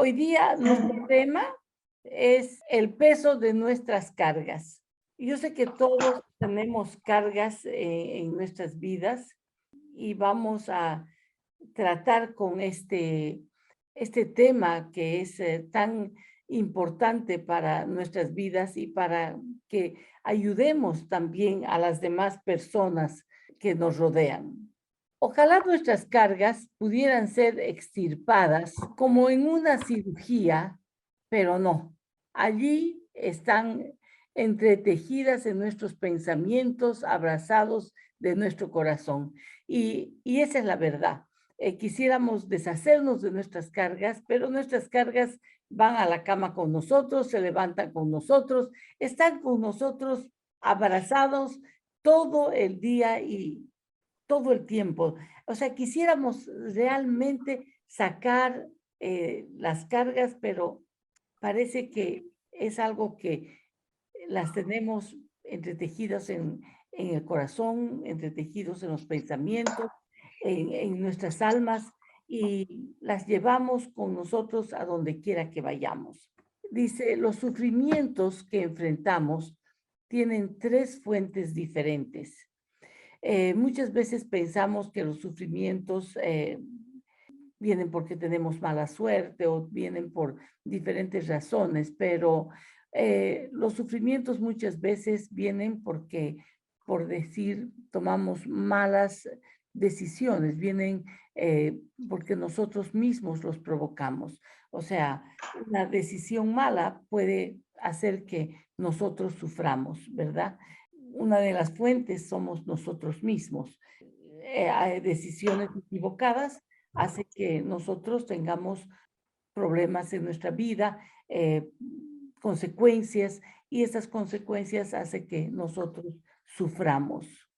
Hoy día nuestro tema es el peso de nuestras cargas. Yo sé que todos tenemos cargas en nuestras vidas y vamos a tratar con este tema que es tan importante para nuestras vidas y para que ayudemos también a las demás personas que nos rodean. Ojalá nuestras cargas pudieran ser extirpadas como en una cirugía, pero no. Allí están entretejidas en nuestros pensamientos, abrazados de nuestro corazón. Y esa es la verdad. Quisiéramos deshacernos de nuestras cargas, pero nuestras cargas van a la cama con nosotros, se levantan con nosotros, están con nosotros abrazados todo el día y todo el tiempo. O sea, quisiéramos realmente sacar las cargas, pero parece que es algo que las tenemos entretejidas en el corazón, entretejidos en los pensamientos, en nuestras almas y las llevamos con nosotros a donde quiera que vayamos. Dice, los sufrimientos que enfrentamos tienen tres fuentes diferentes. Muchas veces pensamos que los sufrimientos vienen porque tenemos mala suerte o vienen por diferentes razones, pero los sufrimientos muchas veces vienen porque, por decir, tomamos malas decisiones, vienen porque nosotros mismos los provocamos. O sea, una decisión mala puede hacer que nosotros suframos, ¿verdad? Una de las fuentes somos nosotros mismos. Hay decisiones equivocadas hace que nosotros tengamos problemas en nuestra vida, consecuencias, y esas consecuencias hace que nosotros suframos.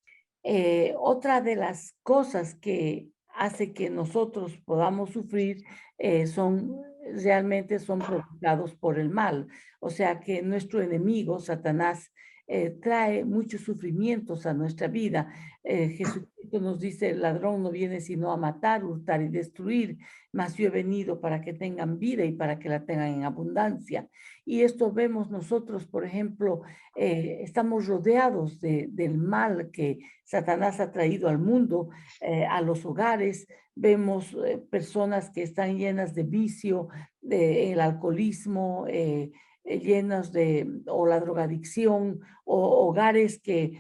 Otra de las cosas que hace que nosotros podamos sufrir realmente son provocados por el mal. O sea que nuestro enemigo, Satanás, trae muchos sufrimientos a nuestra vida. Jesucristo nos dice, el ladrón no viene sino a matar, hurtar y destruir, mas yo he venido para que tengan vida y para que la tengan en abundancia. Y esto vemos nosotros, por ejemplo, estamos rodeados del mal que Satanás ha traído al mundo, a los hogares. Vemos personas que están llenas de vicio, el alcoholismo, llenas o la drogadicción, o hogares que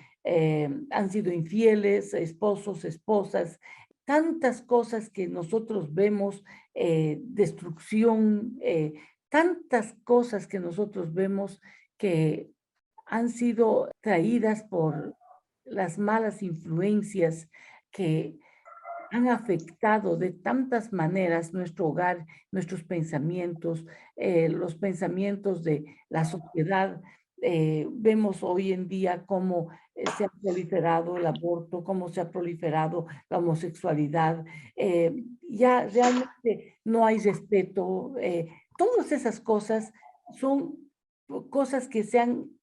han sido infieles, esposos, esposas, tantas cosas que nosotros vemos, destrucción, tantas cosas que nosotros vemos que han sido traídas por las malas influencias que han afectado de tantas maneras nuestro hogar, nuestros pensamientos, los pensamientos de la sociedad. Vemos hoy en día cómo se ha proliferado el aborto, cómo se ha proliferado la homosexualidad. Ya realmente no hay respeto. Todas esas cosas son cosas que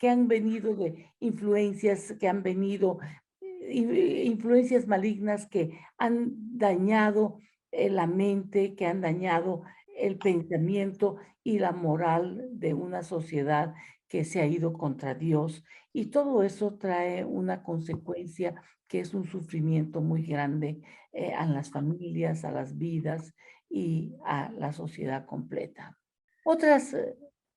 han venido de influencias, que han venido influencias malignas que han dañado la mente, que han dañado el pensamiento y la moral de una sociedad que se ha ido contra Dios. Y todo eso trae una consecuencia que es un sufrimiento muy grande a las familias, a las vidas y a la sociedad completa. Otras,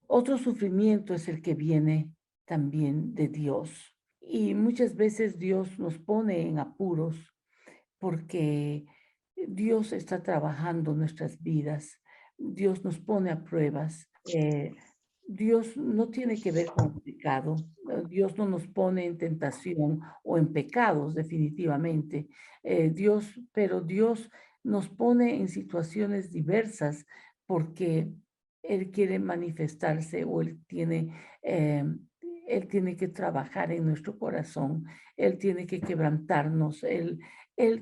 otro sufrimiento es el que viene también de Dios. Y muchas veces Dios nos pone en apuros porque Dios está trabajando nuestras vidas. Dios nos pone a pruebas. Dios no tiene que ver con el pecado. Dios no nos pone en tentación o en pecados, definitivamente. Pero Dios nos pone en situaciones diversas porque Él quiere manifestarse o Él tiene que trabajar en nuestro corazón. Él tiene que quebrantarnos. Él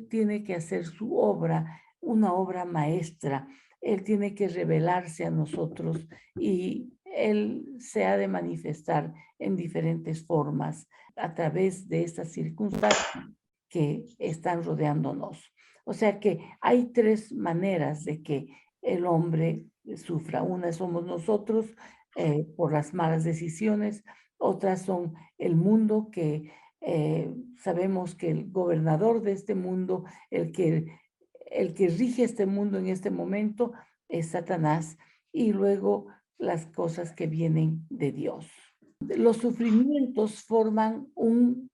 tiene que hacer su obra, una obra maestra. Él tiene que revelarse a nosotros y Él se ha de manifestar en diferentes formas a través de estas circunstancias que están rodeándonos. O sea que hay tres maneras de que el hombre sufra. Una somos nosotros por las malas decisiones, otras son el mundo que sabemos que el gobernador de este mundo, el que rige este mundo en este momento es Satanás, y luego las cosas que vienen de Dios. Los sufrimientos pueden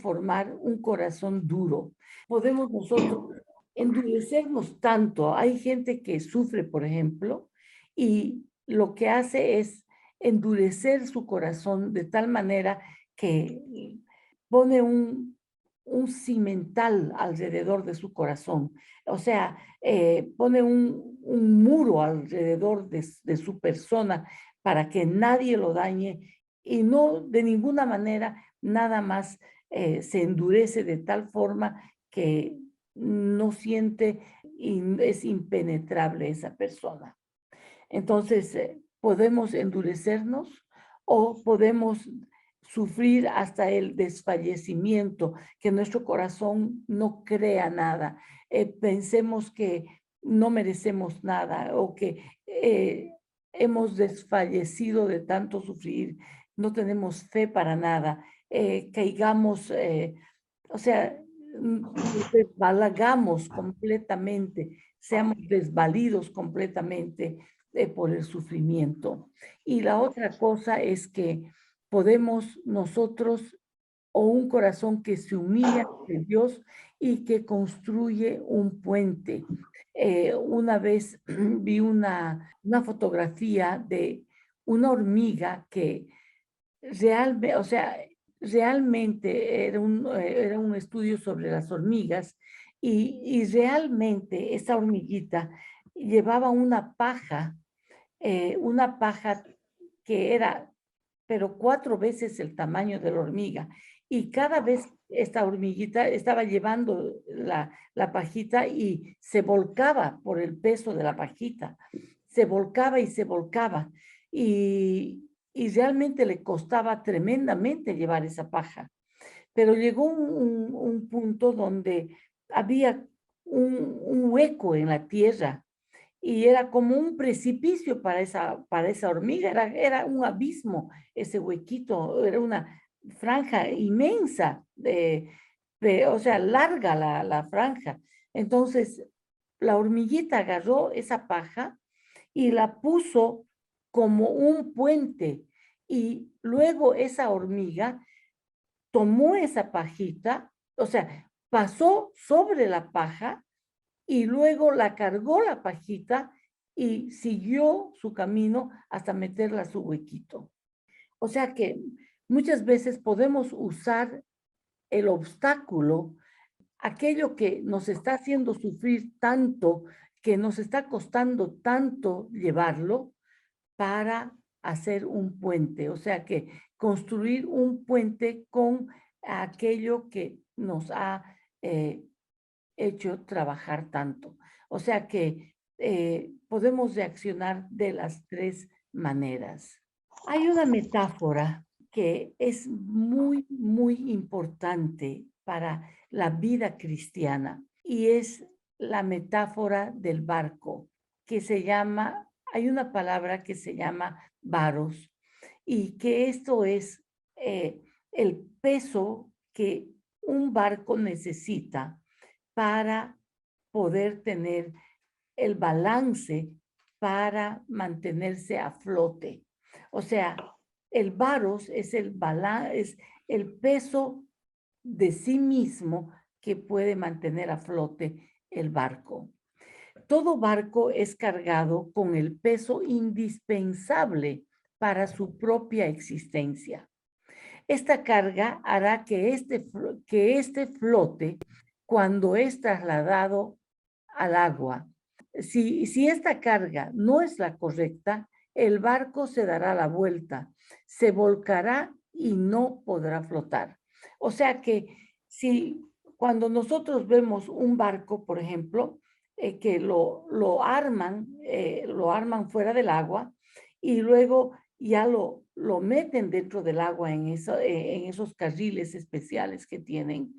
formar un corazón duro. Podemos nosotros endurecernos tanto. Hay gente que sufre, por ejemplo, y lo que hace es endurecer su corazón de tal manera que pone un cimental alrededor de su corazón. O sea, pone un muro alrededor de su persona para que nadie lo dañe, y no de ninguna manera nada más se endurece de tal forma que no siente y es impenetrable esa persona. Entonces, podemos endurecernos o podemos sufrir hasta el desfallecimiento, que nuestro corazón no crea nada, pensemos que no merecemos nada o que hemos desfallecido de tanto sufrir, no tenemos fe para nada, caigamos, o sea, nos desbalagamos completamente, seamos desvalidos completamente por el sufrimiento. Y la otra cosa es que podemos nosotros, o un corazón que se humilla ante Dios y que construye un puente. Una vez vi una fotografía de una hormiga que realmente, o sea, realmente era un estudio sobre las hormigas, y realmente esa hormiguita llevaba una paja que era, pero 4 veces el tamaño de la hormiga. Y cada vez esta hormiguita estaba llevando la pajita y se volcaba por el peso de la pajita. Se volcaba y se volcaba. Y realmente le costaba tremendamente llevar esa paja. Pero llegó un punto donde había un hueco en la tierra y era como un precipicio para esa hormiga, era un abismo ese huequito, era una franja inmensa, o sea, larga la franja. Entonces, la hormiguita agarró esa paja y la puso como un puente, y luego esa hormiga tomó esa pajita, o sea, pasó sobre la paja y luego la cargó la pajita y siguió su camino hasta meterla a su huequito. O sea que muchas veces podemos usar el obstáculo, aquello que nos está haciendo sufrir tanto, que nos está costando tanto llevarlo, para hacer un puente. O sea que construir un puente con aquello que nos ha hecho trabajar tanto. O sea que podemos reaccionar de las 3 maneras. Hay una metáfora que es muy, muy importante para la vida cristiana, y es la metáfora del barco, que se llama, hay una palabra que se llama varos, y que esto es el peso que un barco necesita para poder tener el balance para mantenerse a flote. O sea, el varos es es el peso de sí mismo que puede mantener a flote el barco. Todo barco es cargado con el peso indispensable para su propia existencia. Esta carga hará que este flote cuando es trasladado al agua. Si esta carga no es la correcta, el barco se dará la vuelta, se volcará y no podrá flotar. O sea que si cuando nosotros vemos un barco, por ejemplo, que lo arman fuera del agua y luego ya lo meten dentro del agua en esos carriles especiales que tienen,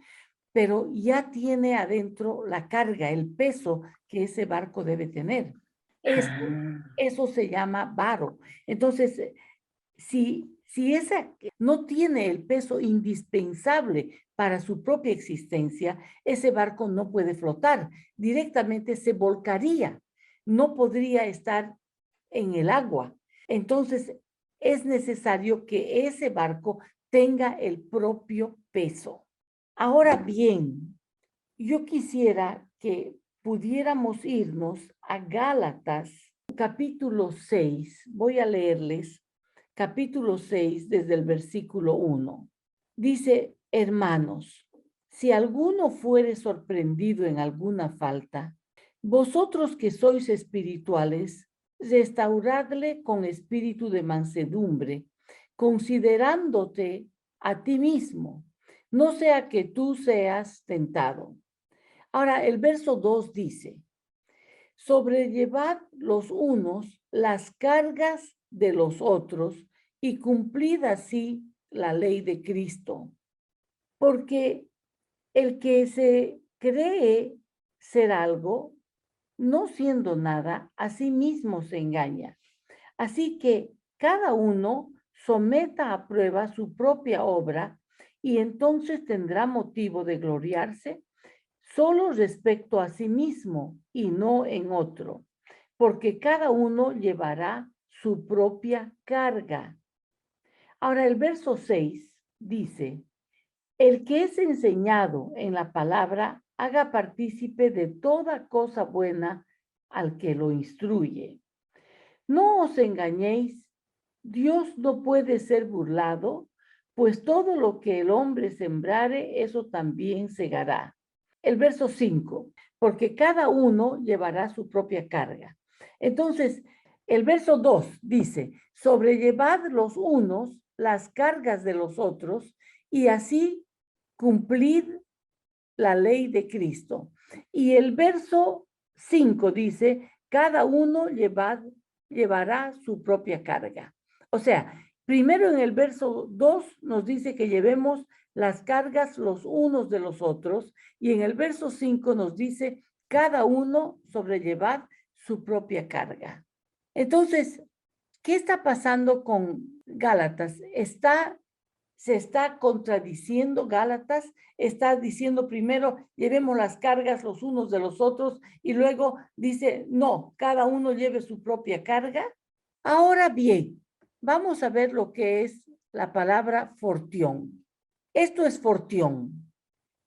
pero ya tiene adentro la carga, el peso que ese barco debe tener. Eso se llama varo. Entonces, si esa no tiene el peso indispensable para su propia existencia, ese barco no puede flotar, directamente se volcaría, no podría estar en el agua. Entonces, es necesario que ese barco tenga el propio peso. Ahora bien, yo quisiera que pudiéramos irnos a Gálatas, capítulo 6. Voy a leerles capítulo 6 desde el versículo 1. Dice, hermanos, si alguno fuere sorprendido en alguna falta, vosotros que sois espirituales, restauradle con espíritu de mansedumbre, considerándote a ti mismo, no sea que tú seas tentado. Ahora, el verso 2 dice, sobrellevad los unos las cargas de los otros y cumplid así la ley de Cristo. Porque el que se cree ser algo, no siendo nada, a sí mismo se engaña. Así que cada uno someta a prueba su propia obra y entonces tendrá motivo de gloriarse solo respecto a sí mismo y no en otro, porque cada uno llevará su propia carga. Ahora el verso 6 dice, el que es enseñado en la palabra haga partícipe de toda cosa buena al que lo instruye. No os engañéis, Dios no puede ser burlado, pues todo lo que el hombre sembrare, eso también segará. El verso 5, porque cada uno llevará su propia carga. Entonces, el verso 2 dice, sobrellevad los unos las cargas de los otros y así cumplid la ley de Cristo. Y el verso 5 dice, cada uno llevará su propia carga. O sea, primero en el verso 2 nos dice que llevemos las cargas los unos de los otros y en el verso 5 nos dice cada uno sobrellevar su propia carga. Entonces, ¿qué está pasando con Gálatas? Se está contradiciendo Gálatas, está diciendo primero llevemos las cargas los unos de los otros y luego dice no, cada uno lleve su propia carga. Ahora bien, vamos a ver lo que es la palabra fortión. Esto es fortión.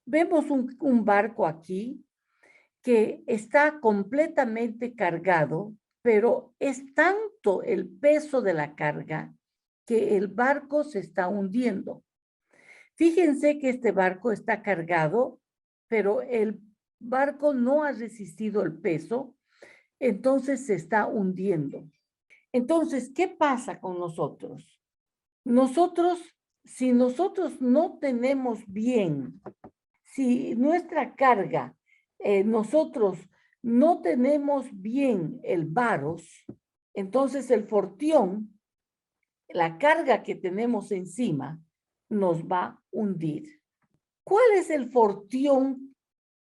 Vemos un barco aquí que está completamente cargado, pero es tanto el peso de la carga que el barco se está hundiendo. Fíjense que este barco está cargado, pero el barco no ha resistido el peso, entonces se está hundiendo. Entonces, ¿qué pasa con nosotros? Si nosotros no tenemos bien, si nuestra carga, nosotros no tenemos bien el varos, entonces el fortión, la carga que tenemos encima, nos va a hundir. ¿Cuál es el fortión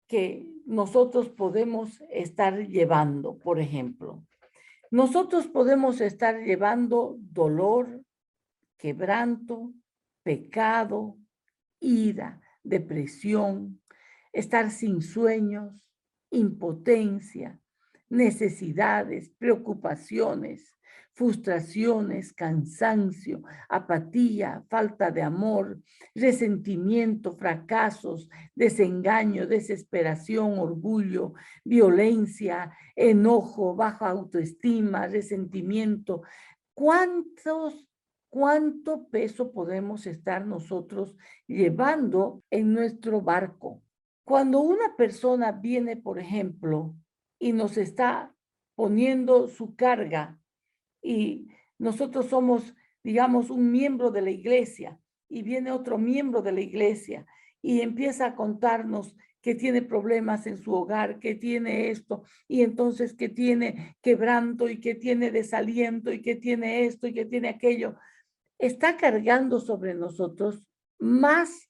que nosotros podemos estar llevando, por ejemplo? Nosotros podemos estar llevando dolor, quebranto, pecado, ira, depresión, estar sin sueños, impotencia, necesidades, preocupaciones, frustraciones, cansancio, apatía, falta de amor, resentimiento, fracasos, desengaño, desesperación, orgullo, violencia, enojo, baja autoestima, resentimiento. ¿Cuánto peso podemos estar nosotros llevando en nuestro barco? Cuando una persona viene, por ejemplo, y nos está poniendo su carga y nosotros somos, digamos, un miembro de la iglesia y viene otro miembro de la iglesia y empieza a contarnos que tiene problemas en su hogar, que tiene esto, y entonces que tiene quebranto y que tiene desaliento y que tiene esto y que tiene aquello, está cargando sobre nosotros más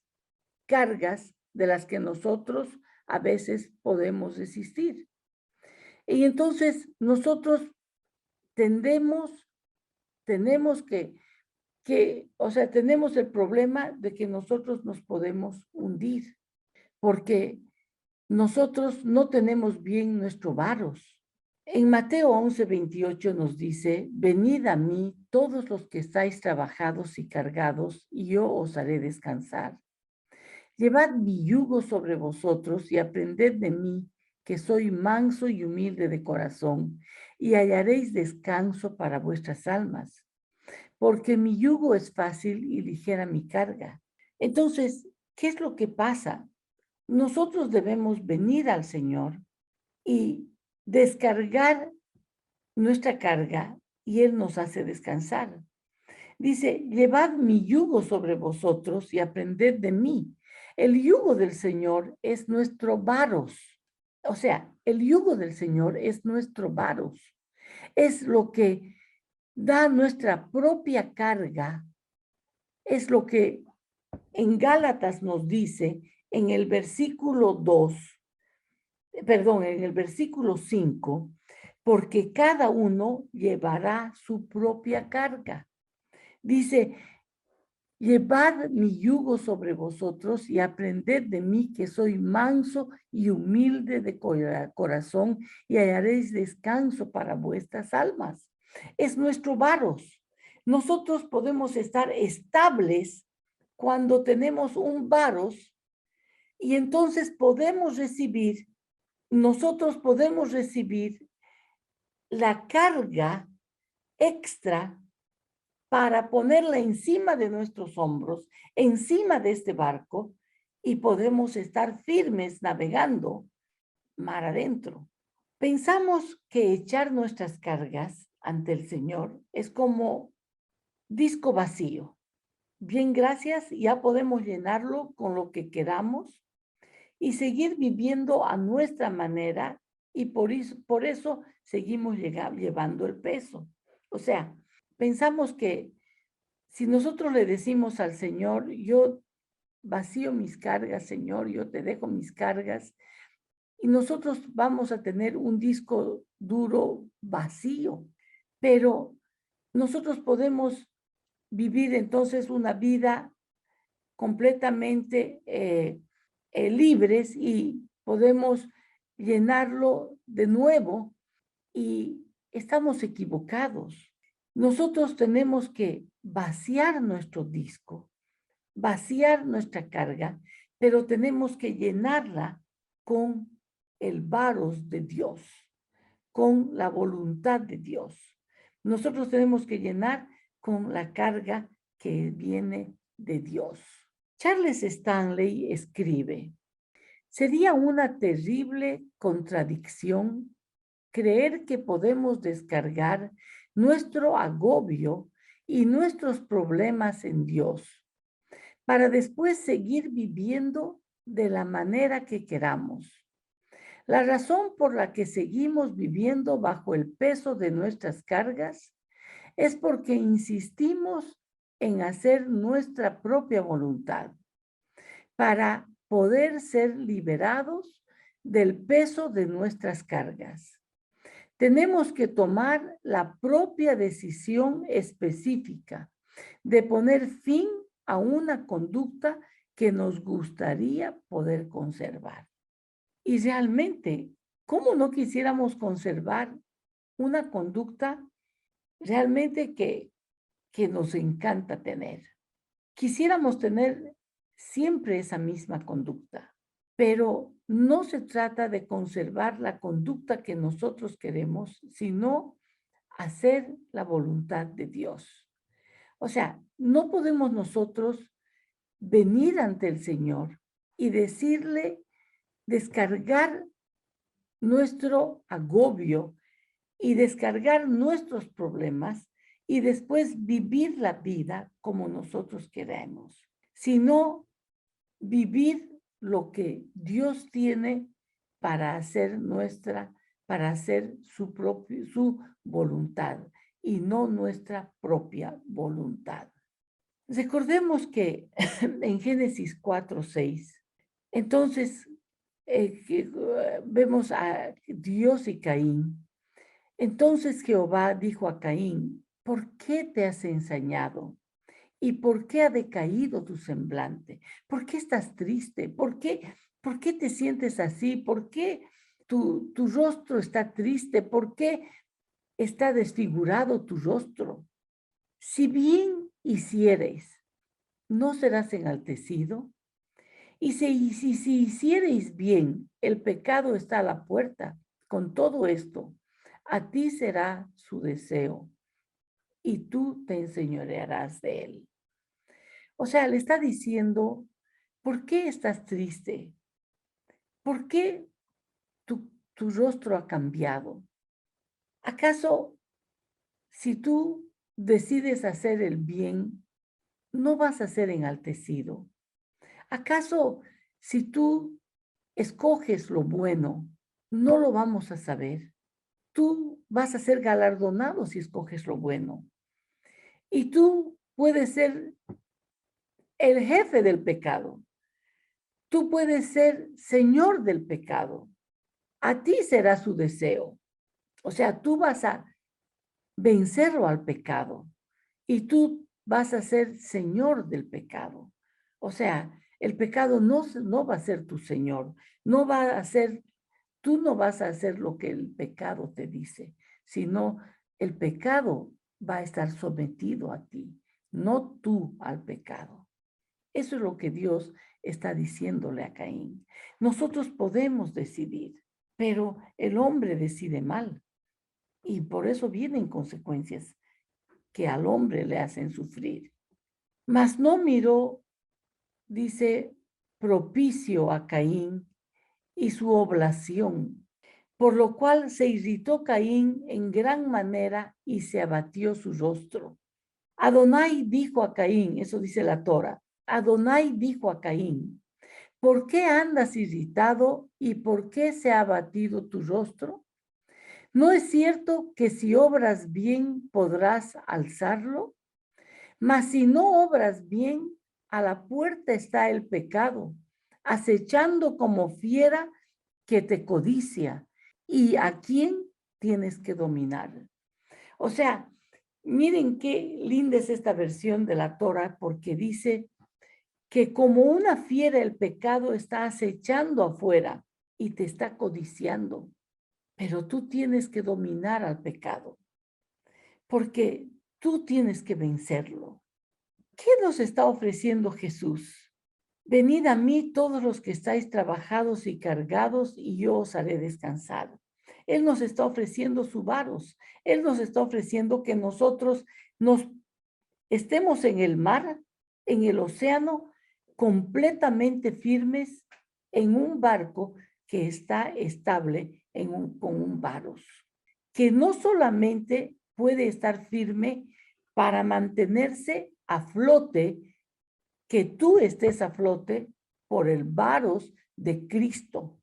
cargas de las que nosotros a veces podemos resistir. Y entonces nosotros tenemos o sea, tenemos el problema de que nosotros nos podemos hundir, porque nosotros no tenemos bien nuestro varos. En Mateo 11:28 nos dice, venid a mí todos los que estáis trabajados y cargados, y yo os haré descansar. Llevad mi yugo sobre vosotros y aprended de mí, que soy manso y humilde de corazón, y hallaréis descanso para vuestras almas, porque mi yugo es fácil y ligera mi carga. Entonces, ¿qué es lo que pasa? Nosotros debemos venir al Señor y descargar nuestra carga y Él nos hace descansar. Dice, llevad mi yugo sobre vosotros y aprended de mí. El yugo del Señor es nuestro varos. O sea, el yugo del Señor es nuestro varos. Es lo que da nuestra propia carga. Es lo que en Gálatas nos dice en el versículo 2, perdón, en el versículo 5, porque cada uno llevará su propia carga. Dice, llevad mi yugo sobre vosotros y aprended de mí, que soy manso y humilde de corazón, y hallaréis descanso para vuestras almas. Es nuestro varos. Nosotros podemos estar estables cuando tenemos un varos y entonces nosotros podemos recibir la carga extra para ponerla encima de nuestros hombros, encima de este barco, y podemos estar firmes navegando mar adentro. Pensamos que echar nuestras cargas ante el Señor es como disco vacío. Bien, gracias, ya podemos llenarlo con lo que queramos y seguir viviendo a nuestra manera y por eso seguimos llevando el peso. O sea, pensamos que si nosotros le decimos al Señor, yo vacío mis cargas, Señor, yo te dejo mis cargas, y nosotros vamos a tener un disco duro vacío, pero nosotros podemos vivir entonces una vida completamente libres y podemos llenarlo de nuevo y estamos equivocados. Nosotros tenemos que vaciar nuestro disco, vaciar nuestra carga, pero tenemos que llenarla con el varos de Dios, con la voluntad de Dios. Nosotros tenemos que llenar con la carga que viene de Dios. Charles Stanley escribe, sería una terrible contradicción creer que podemos descargar nuestro agobio y nuestros problemas en Dios para después seguir viviendo de la manera que queramos. La razón por la que seguimos viviendo bajo el peso de nuestras cargas es porque insistimos en hacer nuestra propia voluntad para poder ser liberados del peso de nuestras cargas. Tenemos que tomar la propia decisión específica de poner fin a una conducta que nos gustaría poder conservar. Y realmente, ¿cómo no quisiéramos conservar una conducta realmente que nos encanta tener? Quisiéramos tener siempre esa misma conducta, pero no se trata de conservar la conducta que nosotros queremos, sino hacer la voluntad de Dios. O sea, no podemos nosotros venir ante el Señor y decirle, descargar nuestro agobio y descargar nuestros problemas y después vivir la vida como nosotros queremos, sino vivir lo que Dios tiene para hacer para hacer su voluntad y no nuestra propia voluntad. Recordemos que en Génesis 4:6, entonces vemos a Dios y Caín. Entonces Jehová dijo a Caín, ¿por qué te has ensañado? ¿Y por qué ha decaído tu semblante? ¿Por qué estás triste? Por qué te sientes así? ¿Por qué tu rostro está triste? ¿Por qué está desfigurado tu rostro? Si bien hiciereis, ¿no serás enaltecido? Y si hiciereis bien, el pecado está a la puerta. Con todo esto, a ti será su deseo y tú te enseñorearás de él. O sea, le está diciendo, ¿por qué estás triste? ¿Por qué tu rostro ha cambiado? ¿Acaso si tú decides hacer el bien, no vas a ser enaltecido? ¿Acaso si tú escoges lo bueno, no lo vamos a saber? Tú vas a ser galardonado si escoges lo bueno. Y tú puedes ser el jefe del pecado. Tú puedes ser señor del pecado. A ti será su deseo. O sea, tú vas a vencerlo al pecado y tú vas a ser señor del pecado. O sea, el pecado no va a ser tu señor, no va a ser, tú no vas a hacer lo que el pecado te dice, sino el pecado va a estar sometido a ti, no tú al pecado. Eso es lo que Dios está diciéndole a Caín. Nosotros podemos decidir, pero el hombre decide mal y por eso vienen consecuencias que al hombre le hacen sufrir. Mas no miró, dice, propicio a Caín y su oblación, por lo cual se irritó Caín en gran manera y se abatió su rostro. Adonai dijo a Caín, eso dice la Torah, Adonai dijo a Caín, ¿por qué andas irritado y por qué se ha abatido tu rostro? ¿No es cierto que si obras bien podrás alzarlo? Mas si no obras bien, a la puerta está el pecado, acechando como fiera que te codicia y a quién tienes que dominar. O sea, miren qué linda es esta versión de la Torah porque dice que como una fiera el pecado está acechando afuera y te está codiciando, pero tú tienes que dominar al pecado porque tú tienes que vencerlo. ¿Qué nos está ofreciendo Jesús? Venid a mí todos los que estáis trabajados y cargados, y yo os haré descansar. Él nos está ofreciendo su varos. Él nos está ofreciendo que nosotros nos estemos en el mar, en el océano, completamente firmes en un barco que está estable con un varos. Que no solamente puede estar firme para mantenerse a flote, que tú estés a flote por el varos de Cristo,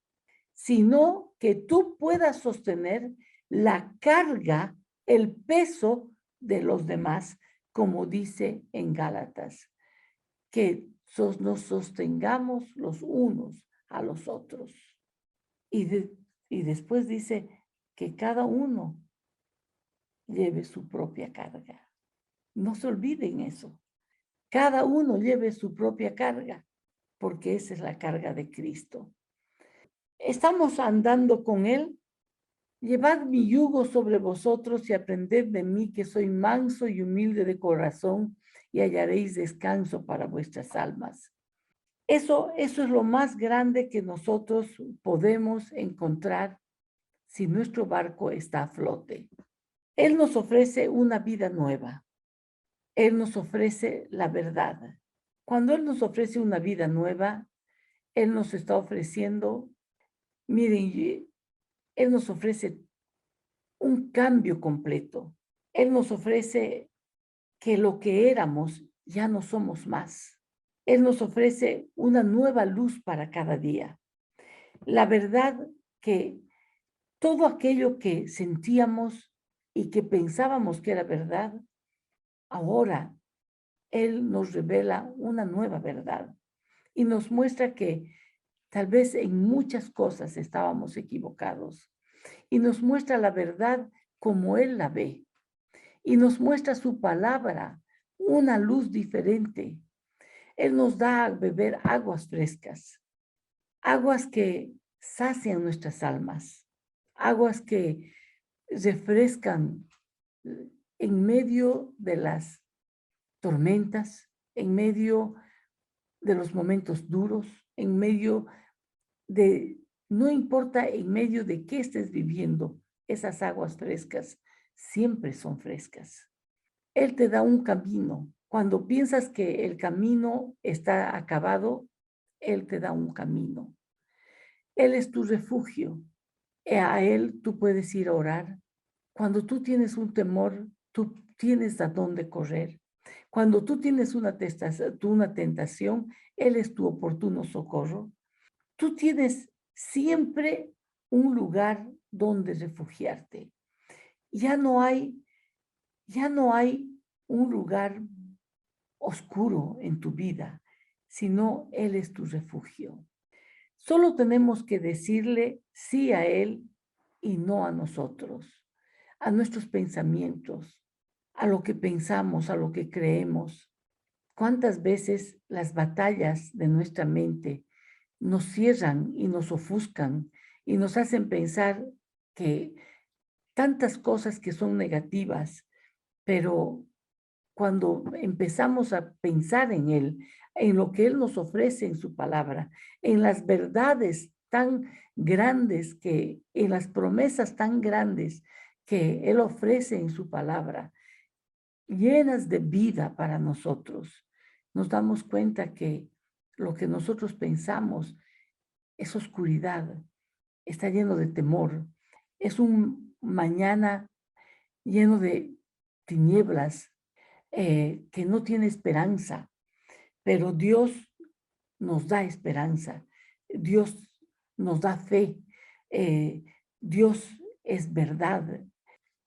sino que tú puedas sostener la carga, el peso de los demás, como dice en Gálatas, que nos sostengamos los unos a los otros. Y después dice que cada uno lleve su propia carga. No se olviden eso. Cada uno lleve su propia carga, porque esa es la carga de Cristo. Estamos andando con Él. Llevad mi yugo sobre vosotros y aprended de mí, que soy manso y humilde de corazón, y hallaréis descanso para vuestras almas. Eso es lo más grande que nosotros podemos encontrar si nuestro barco está a flote. Él nos ofrece una vida nueva. Él nos ofrece la verdad. Cuando Él nos ofrece una vida nueva, Él nos está ofreciendo, miren, Él nos ofrece un cambio completo. Él nos ofrece que lo que éramos ya no somos más. Él nos ofrece una nueva luz para cada día. La verdad que todo aquello que sentíamos y que pensábamos que era verdad, ahora Él nos revela una nueva verdad y nos muestra que Tal vez en muchas cosas estábamos equivocados y nos muestra la verdad como Él la ve y nos muestra su palabra, una luz diferente. Él nos da a beber aguas frescas, aguas que sacian nuestras almas, aguas que refrescan en medio de las tormentas, en medio de los momentos duros, en medio de, no importa en medio de qué estés viviendo, esas aguas frescas siempre son frescas. Él te da un camino. Cuando piensas que el camino está acabado, Él te da un camino. Él es tu refugio. A Él tú puedes ir a orar. Cuando tú tienes un temor, tú tienes a dónde correr. Cuando tú tienes una tentación, Él es tu oportuno socorro. Tú tienes siempre un lugar donde refugiarte. Ya no hay, ya no hay un lugar oscuro en tu vida, sino Él es tu refugio. Solo tenemos que decirle sí a Él y no a nosotros, a nuestros pensamientos, a lo que pensamos, a lo que creemos. ¿Cuántas veces las batallas de nuestra mente nos cierran y nos ofuscan y nos hacen pensar que tantas cosas que son negativas, pero cuando empezamos a pensar en Él, en lo que Él nos ofrece en su palabra, en las verdades tan grandes en las promesas tan grandes que Él ofrece en su palabra, llenas de vida para nosotros, nos damos cuenta que lo que nosotros pensamos es oscuridad, está lleno de temor, es un mañana lleno de tinieblas, que no tiene esperanza, pero Dios nos da esperanza, Dios nos da fe, eh, Dios es verdad.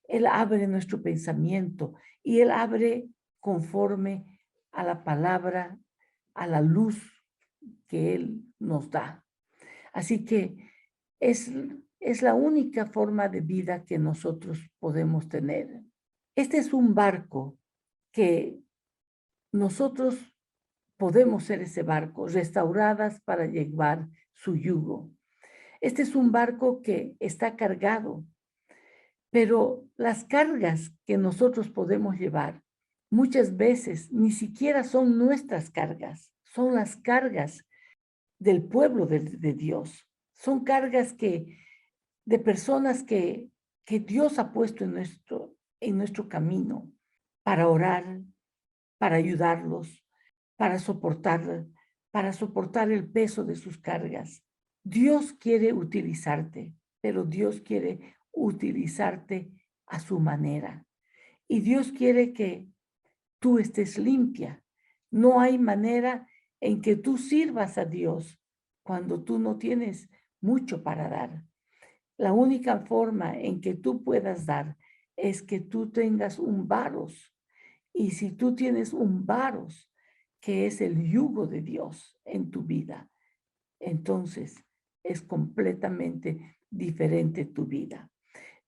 Él abre nuestro pensamiento y Él abre conforme a la palabra, a la luz que Él nos da. Así que es, es la única forma de vida que nosotros podemos tener. Este es un barco que nosotros podemos ser ese barco, restauradas para llevar su yugo. Este es un barco que está cargado, pero las cargas que nosotros podemos llevar muchas veces ni siquiera son nuestras cargas, son las cargas del pueblo de Dios. Son cargas de personas que Dios ha puesto en nuestro camino para orar, para ayudarlos, para soportar el peso de sus cargas. Dios quiere utilizarte, pero Dios quiere utilizarte a su manera. Y Dios quiere que tú estés limpia. No hay manera en que tú sirvas a Dios cuando tú no tienes mucho para dar. La única forma en que tú puedas dar es que tú tengas un varos. Y si tú tienes un varos, que es el yugo de Dios en tu vida, entonces es completamente diferente tu vida.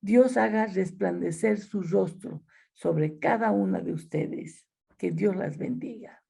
Dios haga resplandecer su rostro sobre cada una de ustedes. Que Dios las bendiga.